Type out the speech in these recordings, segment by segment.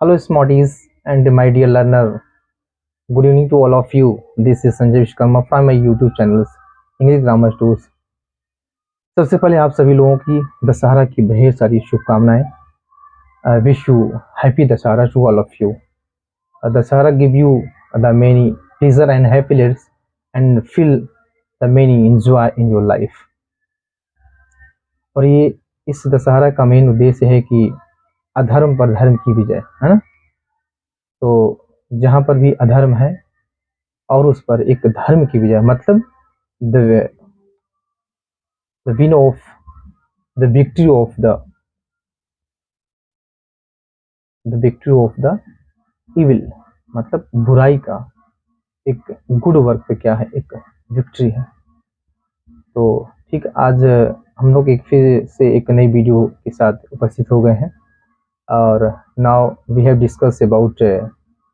Hello, Smarties and my dear learner. Good evening to all of you. This is Sanjay Vishkarma from my YouTube channels English Grammar Tools. सबसे पहले आप सभी लोगों की दशहरा की ढेर सारी शुभकामनाएं. Wish you happy Dashara to all of you. Dashara give you the many pleasure and happiness and feel the many enjoy in your life. और ये इस दशहरा का मेन उद्देश्य है कि अधर्म पर धर्म की विजय है ना. तो जहाँ पर भी अधर्म है और उस पर एक धर्म की विजय, मतलब the win of the victory of the evil, मतलब बुराई का एक गुड वर्क पे क्या है, एक विक्ट्री है. तो ठीक, आज हम लोग एक फिर से एक नई वीडियो के साथ उपस्थित हो गए हैं. और now we have discuss about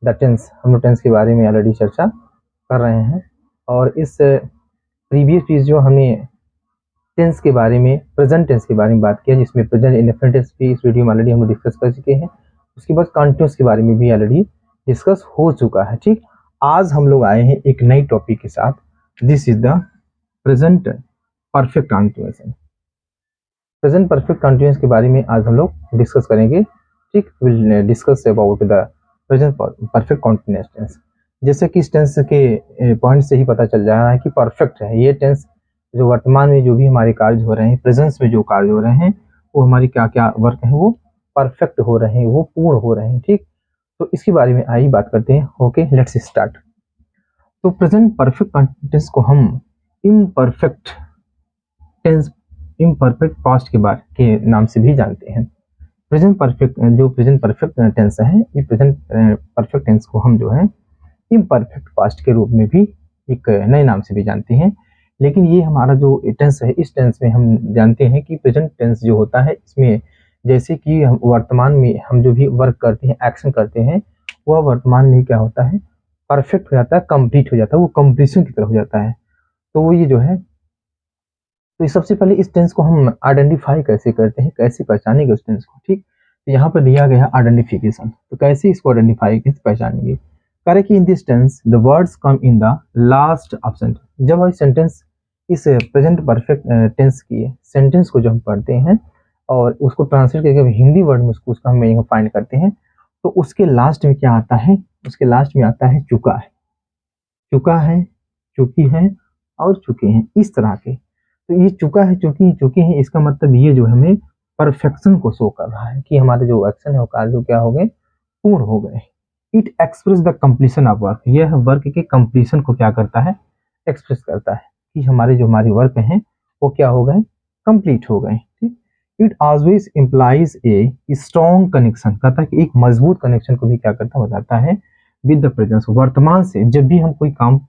the tense. हम लोग टेंस के बारे में ऑलरेडी चर्चा कर रहे हैं. और इस प्रीवियस वीडियो हमने टेंस के बारे में, प्रेजेंट टेंस के बारे में बात किया, जिसमें प्रेजेंट इंडेफिनिट टेंस भी इस वीडियो में ऑलरेडी हम लोग डिस्कस कर चुके हैं. उसके बाद कंटिन्यूअस के बारे में भी ऑलरेडी डिस्कस हो चुका है. ठीक, आज हम लोग आए हैं एक नई टॉपिक के साथ. This is the present perfect continuation. Present perfect continuation के बारे में आज हम लोग डिस्कस करेंगे. ठीक, will discuss about the present perfect continuous tense. जैसे कि इस टेंस के पॉइंट से ही पता चल जा रहा है कि परफेक्ट है ये टेंस. जो वर्तमान में जो भी हमारे कार्य हो रहे हैं, प्रेजेंस में जो कार्य हो रहे हैं, वो हमारी क्या क्या वर्क है, वो परफेक्ट हो रहे हैं, वो पूर्ण हो रहे हैं. ठीक, तो इसके बारे में आइए बात करते हैं. Okay, let's start. तो प्रेजेंट परफेक्ट टेंस को हम इम्परफेक्ट टेंस, इम्परफेक्ट पास्ट के नाम से भी जानते हैं. प्रेजेंट परफेक्ट टेंस है, ये प्रेजेंट परफेक्ट टेंस को हम जो है इम्परफेक्ट पास्ट के रूप में भी एक नए नाम से भी जानते हैं. लेकिन ये हमारा जो टेंस है, इस टेंस में हम जानते हैं कि प्रेजेंट टेंस जो होता है, इसमें जैसे कि हम वर्तमान में हम जो भी वर्क करते हैं, एक्शन करते हैं, वह वर्तमान में क्या होता है, परफेक्ट हो जाता है, कंप्लीट हो जाता है, वो कंप्लीशन की तरफ हो जाता है. तो वो ये जो है, तो सबसे पहले इस टेंस को हम आइडेंटिफाई कैसे करते हैं, कैसे पहचानेंगे उस टेंस को. ठीक, तो यहाँ पर दिया गया आइडेंटिफिकेशन. तो कैसे इसको आइडेंटिफाई, कैसे पहचानेंगे. करें कि in this tense the words come in the last of sentence. जब हम सेंटेंस, इस प्रेजेंट परफेक्ट टेंस की सेंटेंस को जब हम पढ़ते हैं और उसको ट्रांसलेट करके हिंदी वर्ड में उसका हम मीनिंग फाइंड करते हैं, तो उसके लास्ट में क्या आता है, उसके लास्ट में आता है चुका है, चुका है, चुकी है और चुके हैं, इस तरह के. तो ये चुका है, चुके हैं, इसका मतलब ये जो हमें परफेक्शन को शो कर रहा है कि हमारे जो एक्शन है वो कार्य जो क्या हो गए, पूर्ण हो गए. It express the completion of work. यह वर्क के कंप्लीशन को क्या करता है, एक्सप्रेस करता है कि हमारे वर्क हैं वो क्या हो गए, कंप्लीट हो गए. ठीक, it always implies a strong connection. कहता है कि एक मजबूत कनेक्शन को भी क्या करता, बताता है विद द प्रेजेंस. वर्तमान से जब भी हम कोई काम,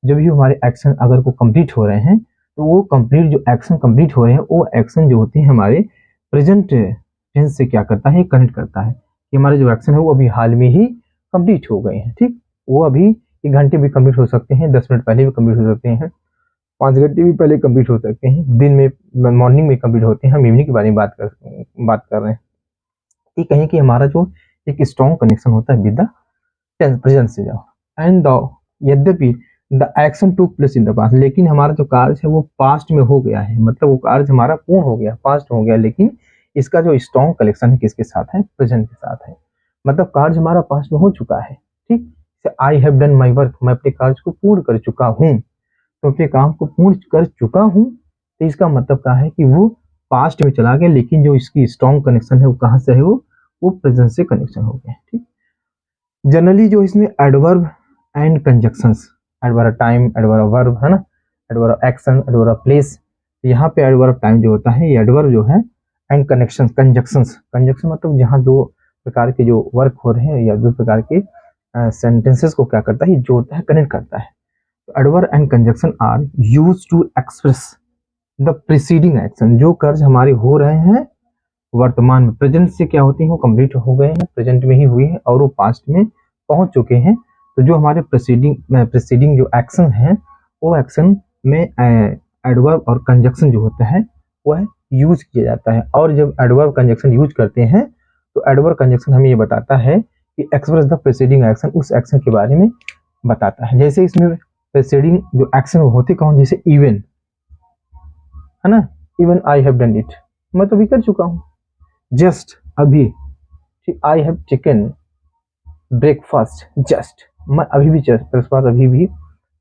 जब भी हमारे एक्शन अगर वो कंप्लीट हो रहे हैं, तो वो कंप्लीट जो एक्शन कंप्लीट हो रहे हैं, वो एक्शन जो होते हैं हमारे प्रेजेंट टेंस से क्या करता है, कनेक्ट करता है कि हमारे जो एक्शन है वो अभी हाल में ही कंप्लीट हो गए हैं. ठीक, वो अभी 1 घंटे भी कंप्लीट हो सकते हैं, 10 मिनट पहले भी कंप्लीट हो सकते हैं, 5 घंटे भी पहले कंप्लीट हो सकते हैं, दिन में, मॉर्निंग में कंप्लीट होते हैं. हम इवनिंग के बारे में बात कर रहे हैं. ये कहें कि हमारा जो एक स्ट्रॉन्ग कनेक्शन होता है विद द प्रेजेंट से जाओ. एंड यद्यपि the action to place in the past, लेकिन हमारा जो कार्य है वो पास्ट में हो गया है, मतलब वो कार्य हमारा पूर्ण हो गया, पास्ट हो गया, लेकिन इसका जो स्ट्रॉन्ग कनेक्शन है किसके साथ है, प्रेजेंट के साथ है. मतलब कार्य हमारा पास्ट में हो चुका है. ठीक, I have done my work, मैं अपने कार्य को पूर्ण कर चुका हूँ, तो अपने काम को पूर्ण कर चुका हूँ. तो इसका मतलब क्या है कि वो पास्ट में चला गया, लेकिन जो इसकी स्ट्रॉन्ग कनेक्शन है वो कहाँ से है, वो प्रेजेंट से कनेक्शन हो गया. ठीक, जनरली जो इसमें adverb and conjunctions, adverb time, adverb verb है ना, एडवर्ब एक्शन, एडवर्ब प्लेस. यहाँ पे एडवर्ब टाइम जो होता है, ये एडवर्ब जो है, एंड कनेक्शन, कंजक्शंस. कंजक्शन मतलब जहाँ दो प्रकार के जो वर्क हो रहे हैं या दो प्रकार के सेंटेंसेस को क्या करता है, जोड़ता है, कनेक्ट करता है. तो adverb and conjunction are used to express the preceding action. जो कार्य हमारे हो रहे हैं वर्तमान में, प्रेजेंट से क्या होती है, वो कंप्लीट हो गए हैं, प्रेजेंट में ही हुए हैं और वो पास्ट में पहुंच चुके हैं. तो जो हमारे प्रीसीडिंग जो एक्शन है, वो एक्शन में एडवर्ब और कंजक्शन जो होता है वह यूज किया जाता है. और जब एडवर्ब कंजक्शन यूज करते हैं, तो एडवर्ब कंजक्शन हमें ये बताता है कि एक्सप्रेस द प्रेसिडिंग एक्शन, उस एक्शन के बारे में बताता है। जैसे इसमें प्रेसिडिंग जो एक्शन होती कौन, जैसे इवन है ना, even I have done it, मैं तो भी कर चुका हूँ। जस्ट अभी, आई हैव टेकन ब्रेकफास्ट जस्ट, मैं अभी भी ब्रेकफास्ट अभी भी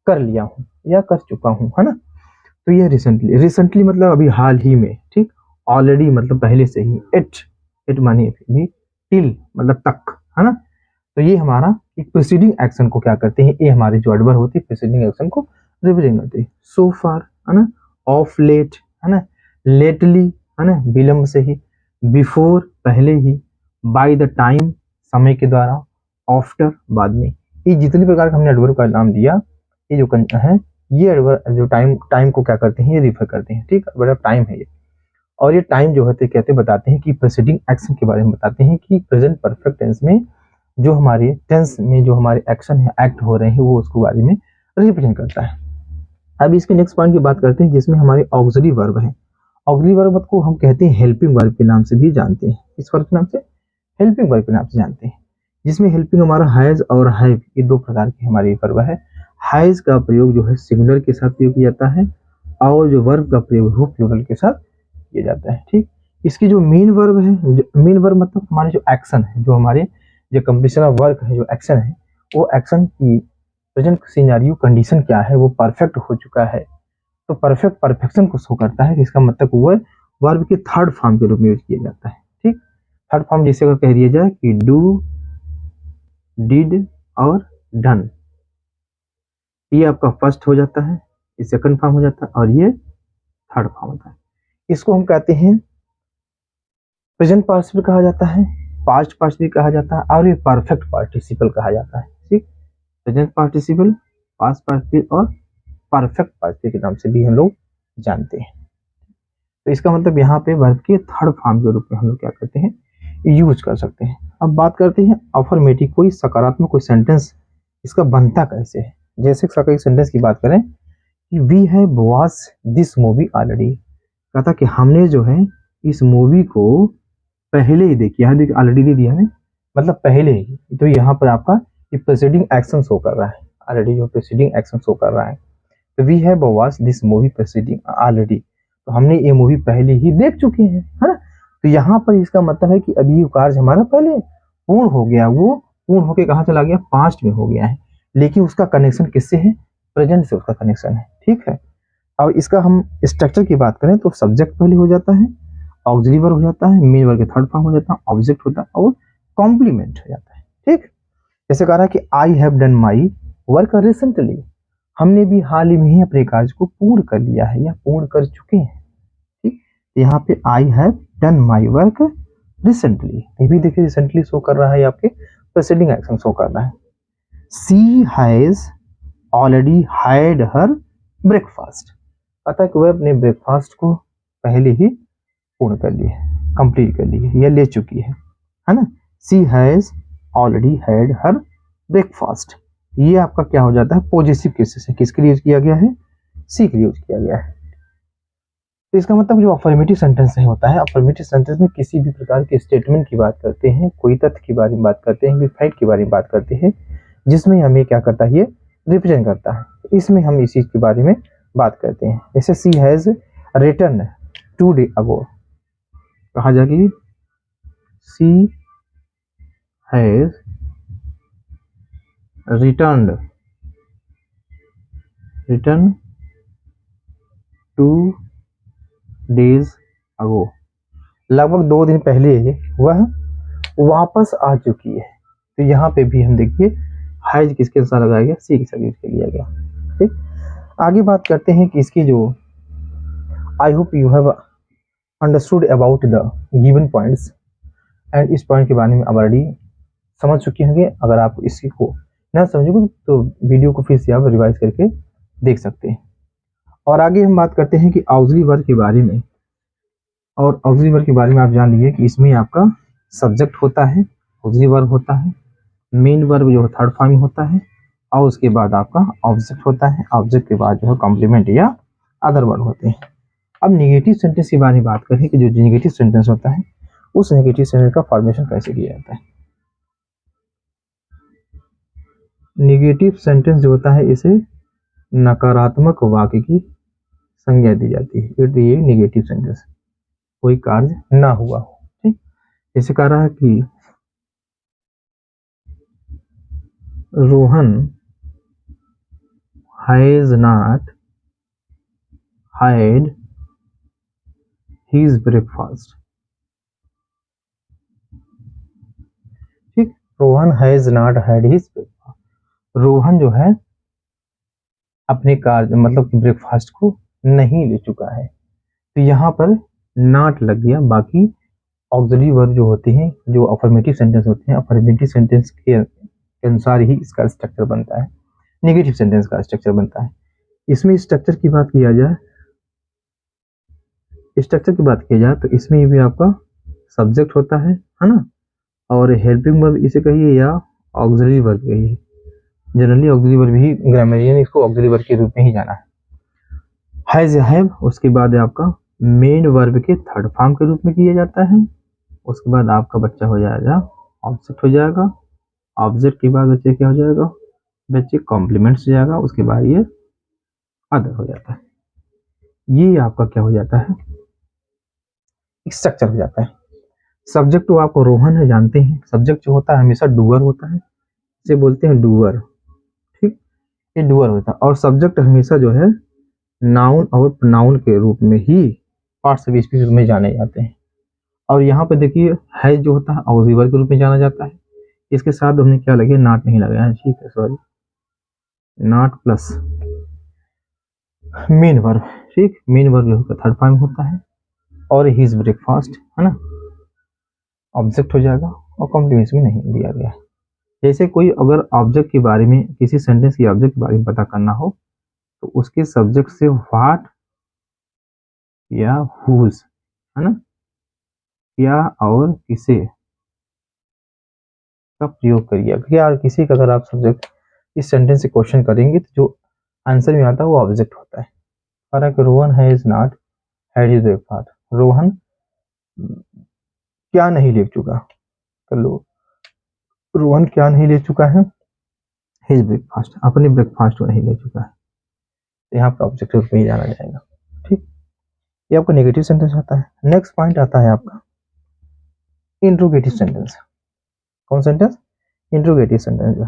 कर लिया हूँ या कर चुका हूँ, है ना। तो ये रिसेंटली, रिसेंटली मतलब अभी हाल ही में, ठीक। ऑलरेडी मतलब पहले से ही, इट मानिए भी, टिल मतलब तक, है ना। तो ये हमारा एक प्रीसीडिंग एक्शन को क्या करते हैं, ये हमारी जो एडवर्ब होती है प्रीसीडिंग एक्शन को रिप्रेजेंट करते हैं। सो फार, है ना, ऑफ लेट, है ना, लेटली, है ना, विलंब से ही, बिफोर पहले ही, बाय द टाइम समय के द्वारा, आफ्टर बाद में। ये जितने प्रकार का हमने एडवर्ब का नाम दिया, ये जो है, ये एडवर्ब जो टाइम को क्या करते हैं, ये रिफर करते हैं, ठीक। बड़ा टाइम है ये, और ये टाइम जो होते कहते बताते हैं कि प्रीसीडिंग एक्शन के बारे में बताते हैं कि प्रेजेंट परफेक्ट टेंस में जो हमारे टेंस में जो हमारे एक्शन है, एक्ट हो रहे हैं, वो उसको बारे में रिप्रेजेंट करता है। अब इसके नेक्स्ट पॉइंट की बात करते हैं, जिसमें हमारे ऑक्सिलरी वर्ब है। ऑक्सिलरी वर्ब को हम कहते हैं हेल्पिंग वर्ब के नाम से भी जानते हैं। इस वर्ब के नाम से, हेल्पिंग वर्ब के नाम से जानते हैं, जिसमें हेल्पिंग हमारा हैज और हैव, ये दो प्रकार की हमारी वर्ब है। हैज का प्रयोग जो है सिंगुलर के साथ प्रयोग किया जाता है, और जो वर्ब का प्रयोग है प्लूरल के साथ किया जाता है, ठीक। इसकी जो मेन वर्ब है, मेन वर्ब मतलब हमारे जो एक्शन है, जो हमारे जो कंप्लीशन ऑफ वर्क है, जो एक्शन है, वो एक्शन की प्रेजेंट सिनेरियो कंडीशन क्या है, वो परफेक्ट हो चुका है। तो परफेक्ट परफेक्शन को शो करता है, इसका मतलब वो वर्ब के थर्ड फॉर्म के रूप में यूज किया जाता है, ठीक। थर्ड फॉर्म जैसे अगर कह दिया जाए कि डू, डिड और डन, ये आपका फर्स्ट हो जाता है, ये सेकंड फॉर्म हो जाता है, और ये थर्ड फॉर्म होता है। इसको हम कहते हैं प्रेजेंट पार्टिसिपल कहा जाता है, पास्ट पार्टिसिपल कहा जाता है, और ये परफेक्ट पार्टिसिपल कहा जाता है, ठीक। प्रेजेंट पार्टिसिपल, पास्ट पार्टिसिपल और परफेक्ट पार्टिसिपल के नाम से भी हम लोग जानते हैं। तो इसका मतलब यहाँ पे वर्ब के थर्ड फॉर्म के रूप में हम लोग क्या करते हैं, यूज कर सकते हैं। अब बात करते हैं अफर्मेटिव, कोई सकारात्मक कोई सेंटेंस इसका बनता कैसे है। जैसे सकारात्मक सेंटेंस की बात करें कि we have watched this movie already, कहता कि हमने जो है इस मूवी को पहले ही देखी, यहाँ देखिए ऑलरेडी दे दिया है, मतलब पहले ही। तो यहाँ पर आपका ये प्रीसीडिंग एक्शन शो कर रहा है, ऑलरेडी जो प्रीसीडिंग एक्शन शो कर रहा है। तो we have watched this movie preceding already, तो हमने ये मूवी पहले ही देख चुके हैं, है ना। तो यहाँ पर इसका मतलब है कि अभी ये कार्य हमारा पहले पूर्ण हो गया, वो पूर्ण होके कहाँ चला गया, पास्ट में हो गया है, लेकिन उसका कनेक्शन किससे है, प्रेजेंट से उसका कनेक्शन है, ठीक है। अब इसका हम स्ट्रक्चर की बात करें तो सब्जेक्ट पहले हो जाता है, ऑक्सिलरी वर्ब हो जाता है, मेन वर्ब के थर्ड फॉर्म हो जाता है, ऑब्जेक्ट होता है, और कॉम्प्लीमेंट हो जाता है, ठीक। जैसे कह रहा है कि I have done my work recently, हमने भी हाल ही में ही अपने कार्य को पूर्ण कर लिया है या पूर्ण कर चुके हैं, ठीक। यहाँ पे I have done my work recently, ये भी देखिए रिसेंटली शो कर रहा है, आपके प्रीसीडिंग एक्शन शो कर रहा है। She has already had her breakfast, पता है कि वह अपने ब्रेकफास्ट को पहले ही पूर्ण कर ली है, कंप्लीट कर ली है, या ले चुकी है ना। She has already had her breakfast, ये आपका क्या हो जाता है, पॉजिटिव केसेस है, किसके लिए यूज किया गया है, सी के लिए यूज किया गया है। तो इसका मतलब जो अफर्मेटिव सेंटेंस है होता है, अफर्मेटिव सेंटेंस में किसी भी प्रकार के स्टेटमेंट की बात करते हैं, कोई तथ्य के बारे में बात करते हैं, फैक्ट के बारे में बात करते हैं, जिसमें हमें क्या करता है, ये रिप्रेजेंट करता है। तो इसमें हम इस चीज के बारे में बात करते हैं। जैसे सी हैज रिटर्न 2 days अगो, कहा जाएगी सी हैज रिटर्न 2 days अगो, लगभग 2 दिन पहले वह वापस आ चुकी है। तो यहाँ पे भी हम देखिए हैज किसके साथ लगाया गया, सी के साथ यूज कर लिया गया, ठीक। आगे बात करते हैं कि इसकी जो, I hope you have understood about the given points, and इस पॉइंट के बारे में ऑलरेडी समझ चुके होंगे। अगर आप इसी को ना समझोगे तो वीडियो को फिर से आप रिवाइज करके देख सकते हैं। और आगे हम बात करते हैं कि ऑक्सिलरी वर्ब के बारे में, और ऑक्सिलरी वर्ब के बारे में आप जान लीजिए कि इसमें आपका सब्जेक्ट होता है, ऑक्सिलरी वर्ब होता है, मेन वर्ब जो है थर्ड फॉर्म होता है, और उसके बाद आपका ऑब्जेक्ट होता है, ऑब्जेक्ट के बाद जो है कॉम्प्लीमेंट या अदर वर्ब होते हैं। अब नेगेटिव सेंटेंस के बारे में बात करें कि जो नेगेटिव सेंटेंस होता है, उस नेगेटिव सेंटेंस का फॉर्मेशन कैसे किया जाता है। निगेटिव सेंटेंस जो होता है इसे नकारात्मक वाक्य की संज्ञा दी जाती है। ये निगेटिव सेंटेंस, कोई कार्य ना हुआ हो। ठीक, जैसे कह रहा है कि Rohan has not had his breakfast। ठीक, Rohan has not had his breakfast. Rohan जो है अपने कार्य मतलब ब्रेकफास्ट को नहीं ले चुका है। तो यहाँ पर नॉट लग गया। बाकी ऑक्सिलरी वर्ब जो होते हैं, जो अफर्मेटिव सेंटेंस होते हैं, अफर्मेटिव सेंटेंस के अनुसार ही इसका स्ट्रक्चर बनता है, नेगेटिव सेंटेंस का स्ट्रक्चर बनता है। इसमें स्ट्रक्चर की बात किया जाए, स्ट्रक्चर की बात की जाए तो इसमें भी आपका सब्जेक्ट होता है ना, और हेल्पिंग वर्ब इसे कहिए या ऑक्सिलरी वर्ब कहिए। जनरली ऑक्सिलरी वर्ब ही ग्रामरियन इसको ऑक्सिलरी वर्ब के रूप में ही जाना है। हैज हैव उसके बाद आपका मेन वर्ब के थर्ड फॉर्म के रूप में किया जाता है। उसके बाद आपका बच्चा हो जाएगा ऑब्जेक्ट हो जाएगा। ऑब्जेक्ट के बाद बच्चे क्या हो जाएगा, बच्चे कॉम्प्लीमेंट्स हो जाएगा। उसके बाद ये अदर हो जाता है। ये आपका क्या हो जाता है, स्ट्रक्चर हो जाता है। सब्जेक्ट तो आपको रोहन है जानते हैं, सब्जेक्ट जो होता है हमेशा डूअर होता है, इसे बोलते हैं डूअर। ठीक, ये डूअर होता है। और सब्जेक्ट हमेशा जो है नाउन और प्रोनाउन के रूप में ही पार्ट्स ऑफ स्पीच में जाने जाते हैं। और यहाँ पे देखिए है जो होता है ऑक्सिलरी के रूप में जाना जाता है। इसके साथ हमने क्या लगे, नॉट नहीं लगाया है, ठीक है, sorry, not plus main verb. ठीक, मेन वर्ब जो होता है थर्ड फॉर्म होता है। और हिज ब्रेकफास्ट है ना, ऑब्जेक्ट हो जाएगा और कॉम्प्लीमेंट्स में नहीं दिया गया। जैसे कोई अगर ऑब्जेक्ट के बारे में, किसी सेंटेंस के ऑब्जेक्ट के बारे में पता करना हो तो उसके सब्जेक्ट से व्हाट या हुज है ना, क्या और किसे का प्रयोग करिए। क्या किसी का अगर आप सब्जेक्ट इस सेंटेंस से क्वेश्चन करेंगे तो जो आंसर में आता है वो ऑब्जेक्ट होता है। फर्क, Rohan has not had his breakfast. Rohan क्या नहीं ले चुका, कर लो, रोहन क्या नहीं ले चुका है, हिज ब्रेकफास्ट, अपने ब्रेकफास्ट को नहीं ले चुका है। तो यहाँ पर ऑब्जेक्ट रूप में ही जाना जाएगा। ठीक, ये आपका नेगेटिव सेंटेंस होता है। नेक्स्ट पॉइंट आता है आपका इंट्रोगेटिव सेंटेंस। कौन सेंटेंस, इंट्रोगेटिव सेंटेंस।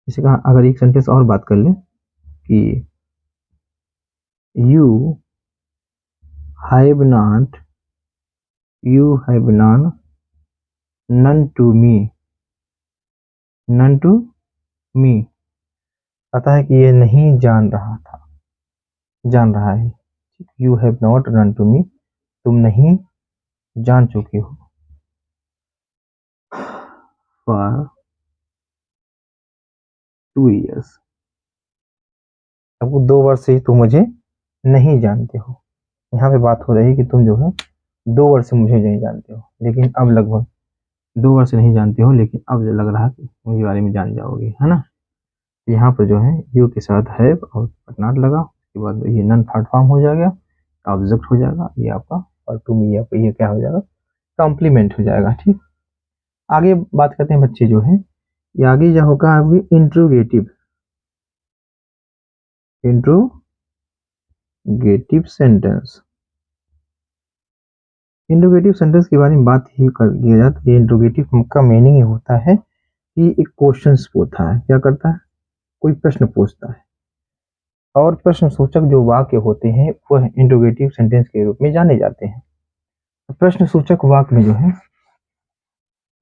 इसी का अगर एक सेंटेंस और बात कर ले कि you have not, you have known, known to me, known to me, पता है कि ये नहीं जान रहा था, जान रहा है। You have not known to me, तुम नहीं जान चुके हो। फॉर 2 years, आपको 2 वर्ष से तुम मुझे नहीं जानते हो। यहाँ पे बात हो रही है कि तुम जो है 2 वर्ष से मुझे नहीं जानते हो, लेकिन अब लगभग 2 वर्ष से नहीं जानते हो, लेकिन अब लग रहा है कि मुझे बारे में जान जाओगे, है ना। यहाँ पर जो है यू के साथ है और नॉट लगा, उसके बाद ये नन थर्ड फॉर्म हो जाएगा, ऑब्जेक्ट हो जाएगा। ये आपका और टू मी ये क्या हो जाएगा, कॉम्प्लीमेंट हो जाएगा। ठीक, आगे बात करते हैं बच्चे जो है, ये आगे क्या होगा आपकी interrogative, interrogative sentence. Interrogative sentence के बारे में बात ही कर दिया जाए तो ये इंट्रोगेटिव का मीनिंग ये होता है कि एक क्वेश्चन पूछता है, क्या करता है, कोई प्रश्न पूछता है। और प्रश्न सूचक जो वाक्य होते हैं वह इंट्रोगेटिव सेंटेंस के रूप में जाने जाते हैं। तो प्रश्न सूचक वाक्य में जो है,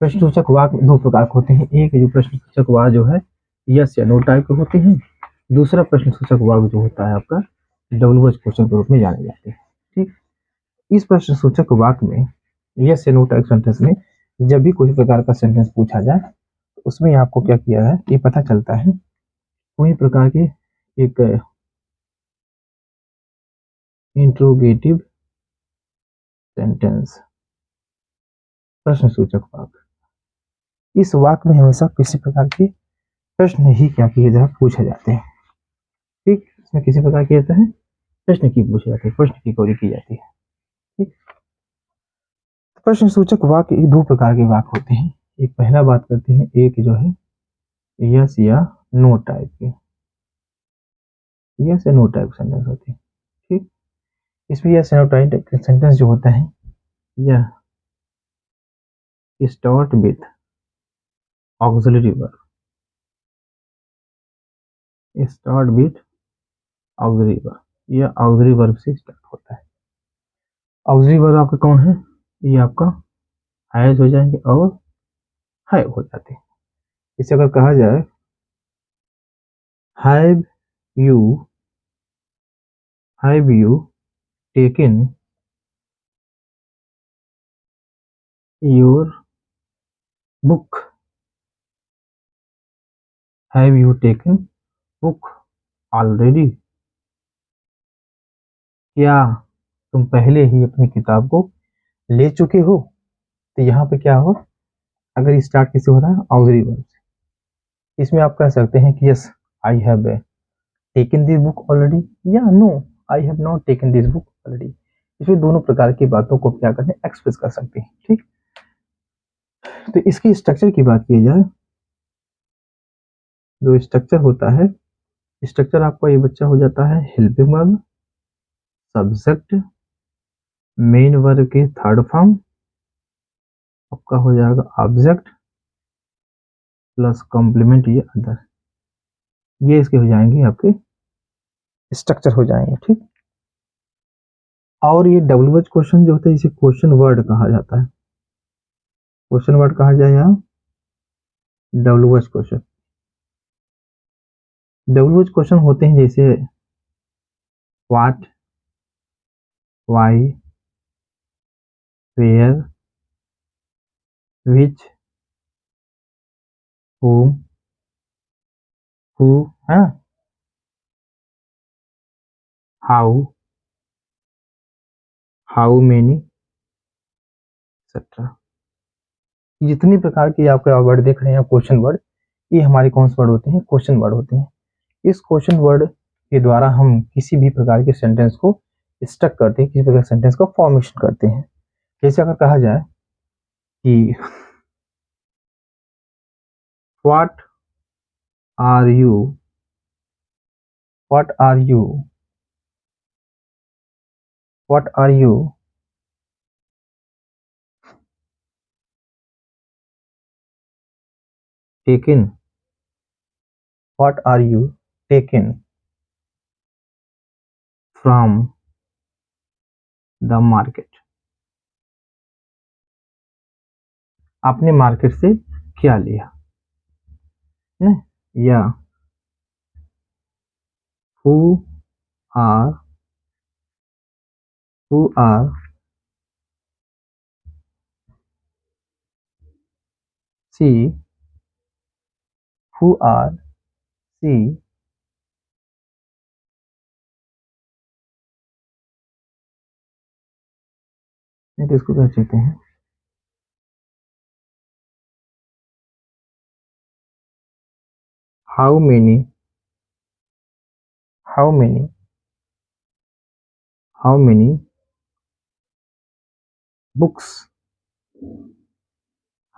प्रश्न सूचक वाक्य 2 प्रकार के होते हैं। एक जो प्रश्न सूचक वाक्य जो है यस या नो टाइप के होते हैं। दूसरा प्रश्न सूचक वाक्य जो होता है आपका WH क्वेश्चन के रूप में जाने जाते हैं। ठीक, इस प्रश्न सूचक वाक्य में यस या नो टाइप सेंटेंस में जब भी कोई प्रकार का सेंटेंस पूछा जाए तो उसमें आपको क्या किया है, ये पता चलता है कोई प्रकार के एक इंट्रोगेटिव सेंटेंस, प्रश्न सूचक वाक्य। इस वाक्य में हमेशा किसी प्रकार के प्रश्न ही क्या किए जाए, पूछे जाते हैं। ठीक, इसमें किसी प्रकार के होता है प्रश्न की पूछे जाते हैं, प्रश्न की गौरी की जाती है। ठीक, प्रश्न सूचक वाक्य दो प्रकार के वाक्य होते हैं। एक पहला बात करते हैं, एक जो है यस या नो टाइप के, यस या नो टाइप सेंटेंस होते हैं। ठीक, इसमें यस या नो टाइप सेंटेंस जो होता है यह start with auxiliary verb, start with auxiliary verb, यह ऑक्सिलरी वर्ब से स्टार्ट होता है। ऑक्सिलरी वर्ब आपका कौन है, ये आपका हैज हो जाएंगे और हैव हो जाते हैं। इसे अगर कहा जाए have you taken your book, have you taken book already, क्या तुम पहले ही अपनी किताब को ले चुके हो। तो यहाँ पे क्या हो, अगर स्टार्ट किससे हो रहा है, ऑक्सिलरी वर्ब से, इसमें आप कह सकते हैं कि yes I have taken this book already, या no I have not taken this book already. इसमें दोनों प्रकार की बातों को क्या करते हैं, एक्सप्रेस कर सकते हैं। ठीक, तो इसकी स्ट्रक्चर की बात की जाए, जो स्ट्रक्चर होता है, स्ट्रक्चर आपका ये बच्चा हो जाता है helping verb, subject, main verb के थर्ड फॉर्म, आपका हो जाएगा ऑब्जेक्ट प्लस कॉम्प्लीमेंट ये अदर, ये इसके हो जाएंगे आपके स्ट्रक्चर हो जाएंगे। ठीक, और ये डब्ल्यू एच क्वेश्चन जो होता है इसे क्वेश्चन वर्ड कहा जाता है, क्वेश्चन वर्ड कहा जाए यहाँ W H question. W H question होते हैं जैसे what, why, where, which, whom, who, हाँ, how many, एक्सेट्रा। जितनी प्रकार के आपके वर्ड देख रहे हैं क्वेश्चन वर्ड, ये हमारे कौन से वर्ड होते हैं, क्वेश्चन वर्ड होते हैं। इस क्वेश्चन वर्ड के द्वारा हम किसी भी प्रकार के सेंटेंस को स्ट्रक करते हैं, किसी प्रकार सेंटेंस का फॉर्मेशन करते हैं। जैसे अगर कहा जाए कि what are you, what are you, what are you taken, what are you taken from the market, आपने मार्केट से क्या लिया ना, या who are, who are see, who are see नहीं तो इसको क्या कहते हैं, how many, how many, how many books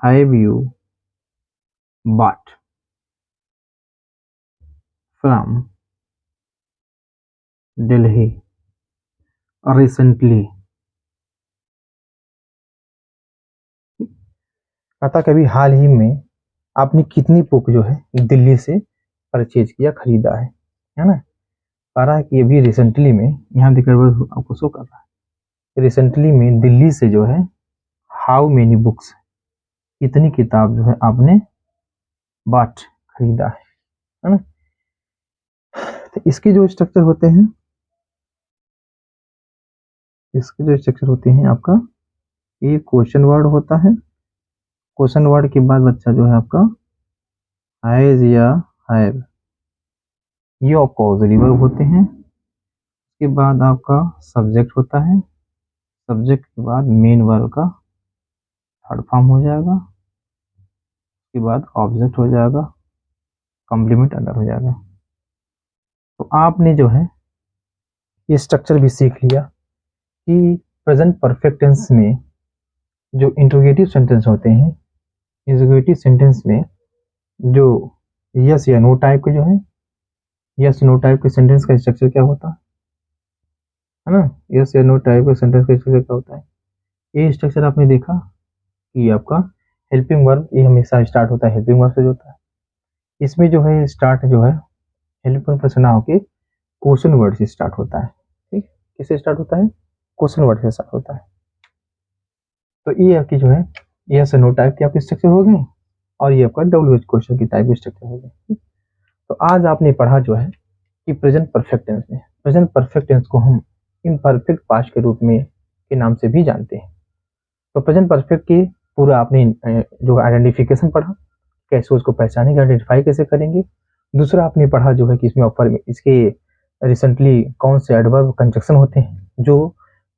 have you bought from Delhi recently, अतः कभी हाल ही में आपने कितनी बुक जो है दिल्ली से परचेज किया, खरीदा है ना। कह रहा है कि अभी रिसेंटली में, यहाँ दिख रहा है आपको शो कर रहा है, रिसेंटली में दिल्ली से जो है हाउ मेनी बुक्स, कितनी किताब जो है आपने बाट खरीदा है ना। तो इसके जो स्ट्रक्चर होते हैं, इसके जो स्ट्रक्चर होते हैं आपका, ये क्वेश्चन वर्ड होता है, क्वेश्चन वर्ड के बाद बच्चा जो है आपका हैज या हैव, ये ऑक्सिलरी वर्ब होते हैं। उसके बाद आपका सब्जेक्ट होता है, सब्जेक्ट के बाद मेन वर्ब का थर्ड फॉर्म हो जाएगा, उसके बाद ऑब्जेक्ट हो जाएगा, कॉम्प्लीमेंट अदर हो जाएगा। तो आपने जो है ये स्ट्रक्चर भी सीख लिया कि प्रेजेंट परफेक्ट टेंस में जो इंट्रोगेटिव सेंटेंस होते हैं, इंट्रोगेटिव सेंटेंस में जो यस या नो टाइप के जो है, यस नो टाइप के सेंटेंस का स्ट्रक्चर क्या होता है ना, यस या नो टाइप के सेंटेंस का स्ट्रक्चर क्या होता है, ये स्ट्रक्चर आपने देखा कि आपका हेल्पिंग वर्ब ये हमेशा स्टार्ट होता है हेल्पिंग वर्ब से जो होता है। इसमें जो है स्टार्ट जो है हेल्पिंग वर्ब से ना होके क्वेश्चन वर्ड से स्टार्ट होता है। ठीक, किससे स्टार्ट होता है, क्वेश्चन वर्ड से स्टार्ट होता है। तो ये आपकी जो है यस नो टाइप की आपकी स्ट्रक्चर हो गई, और ये आपका डब्ल्यू क्वेश्चन की टाइप की स्ट्रक्चर हो गई। तो आज आपने पढ़ा जो है कि प्रेजेंट परफेक्ट टेंस में, प्रेजेंट परफेक्ट टेंस को हम इम्परफेक्ट पास्ट के रूप में के नाम से भी जानते हैं। तो प्रेजेंट परफेक्ट की पूरा आपने जो आइडेंटिफिकेशन पढ़ा, कैसे उसको पहचानेंगे, आइडेंटिफाई कैसे करेंगे। दूसरा आपने पढ़ा जो है कि इसमें ऑफर में इसके रिसेंटली कौन से एडवर्ब कंजक्शन होते हैं जो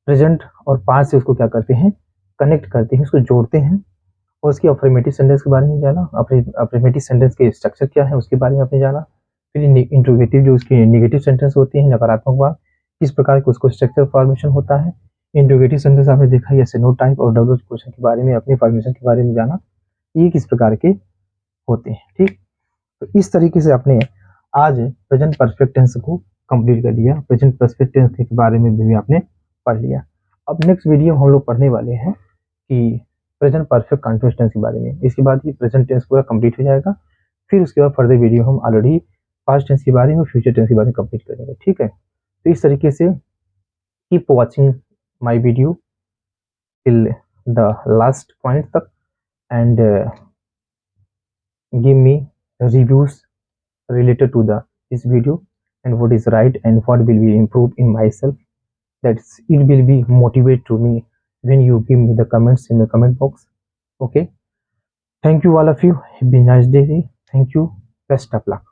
प्रेजेंट और पास्ट से उसको क्या करते हैं, कनेक्ट करते हैं, उसको जोड़ते हैं। और उसकी अफर्मेटिव सेंटेंस के बारे में जाना, अफर्मेटिव सेंटेंस के स्ट्रक्चर क्या है उसके बारे में आपने जाना। फिर इंट्रोगेटिव जो उसकी नेगेटिव सेंटेंस होती है, नकारात्मक बात, किस प्रकार का उसको स्ट्रक्चर फॉर्मेशन होता है। इंट्रोगेटिव सेंटेंस आपने देखा यस नो टाइप और डब्ल्यू क्वेश्चन के बारे में, अपनी फॉर्मेशन के बारे में जाना, ये किस प्रकार के होते हैं। ठीक, तो इस तरीके से आपने आज प्रेजेंट परफेक्ट टेंस को कंप्लीट कर लिया, प्रेजेंट परफेक्ट टेंस के बारे में भी आपने पढ़ लिया। अब नेक्स्ट वीडियो हम लोग पढ़ने वाले हैं कि प्रेजेंट परफेक्ट कंटिन्यूअस टेंस के बारे में। इसके बाद ये प्रेजेंट टेंस पूरा कंप्लीट हो जाएगा। फिर उसके बाद फर्दर वीडियो हम ऑलरेडी पास्ट टेंस के बारे में, फ्यूचर टेंस के बारे में कंप्लीट करेंगे। ठीक है, तो इस तरीके से keep watching my video till the last point तक and give me reviews related to this video and what is right and what will be improved in myself. That's it will be motivate to me when you give me the comments in the comment box. Okay, thank you all of you, have a nice day. Thank you, best of luck.